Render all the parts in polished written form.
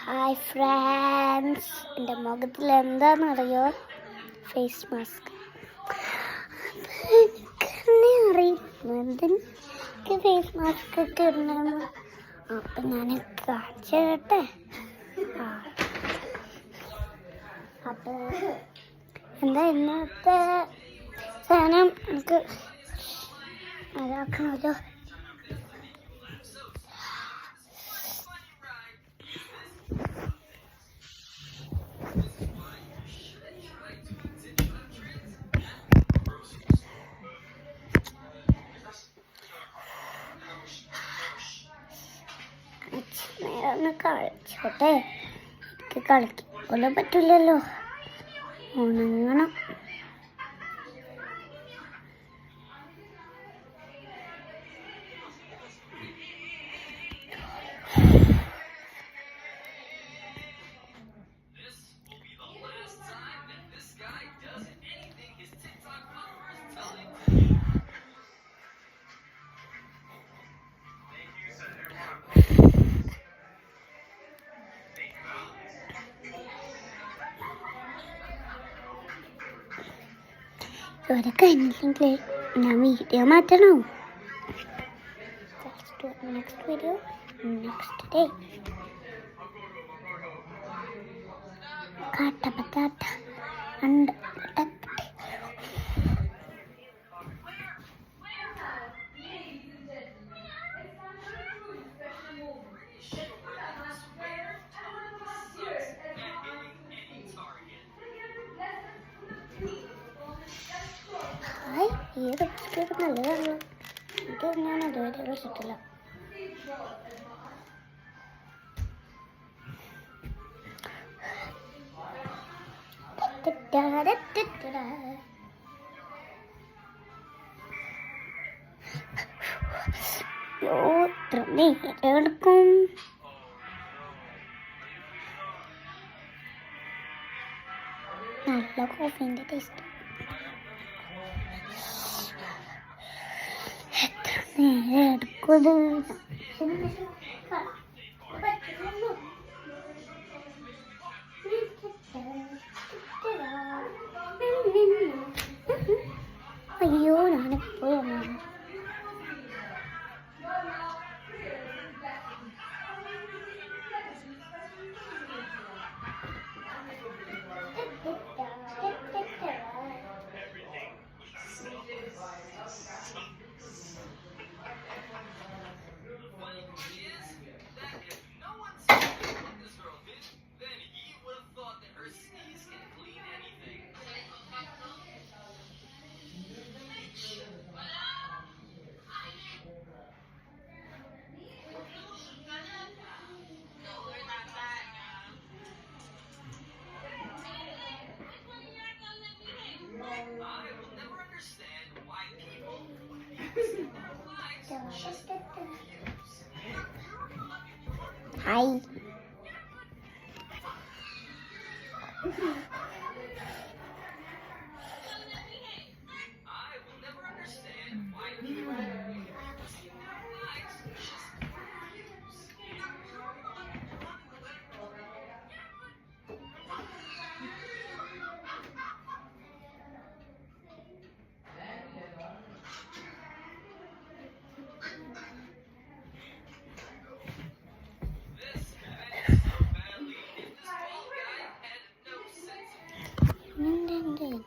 Hi friends, എൻ്റെ മുഖത്തിൽ എന്താണെന്നറിയോ? Face mask. എനിക്കെന്നെ അറിയില്ല എന്തെനിക്ക് ഫേസ് മാസ്ക് ഒക്കെ ഇടണമെന്ന്. അപ്പം ഞാൻ കാണിച്ചു തരട്ടെ. അപ്പോൾ എന്താ ഇന്നത്തെ സാധനം എനിക്ക് അതാക്കണമല്ലോ. ഒന്ന് കളിച്ചോട്ടെ. എനിക്ക് കളിക്കാൻ പറ്റില്ലല്ലോ, ഉണങ്ങണം. ഇവിടെ കഴിഞ്ഞില്ലെങ്കിൽ ഞാൻ വീഡിയോ മാറ്റണോ? Next video next day. കാട്ടപ്പത്താട്ട ഉണ്ട്. ഈ ലിപ്സ്റ്റിക്ക് നല്ലതാണല്ലോ. ഇത് ഞാൻ അതുവരെ കളിച്ചിട്ടില്ല. ഇത്ര നേരം എടുക്കും. നല്ല കോഫീൻ്റെ ടേസ്റ്റ്. എത്ര നേരം എടുക്കും? അയ്യോ, ഞാനെപ്പോഴും ഹായ്.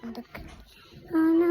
എന്തൊക്കെ ആണോ?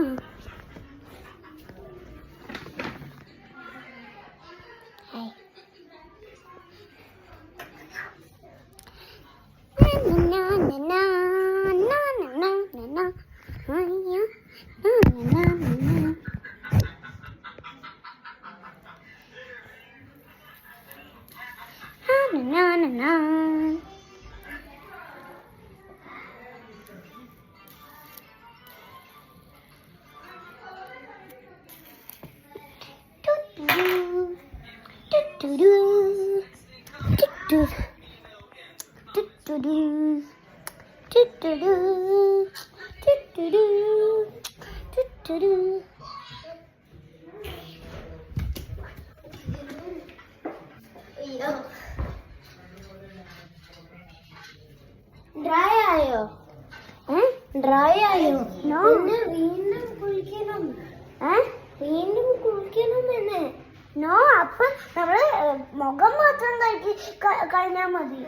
ഡ്രൈ ആയോ? ഡ്രൈ ആയോ? വീണ്ടും കുളിക്കണം. വീണ്ടും കുളിക്കണം എന്നെ. നോ, അപ്പൊ നമ്മള് മുഖം മാത്രം കഴിഞ്ഞാ മതി.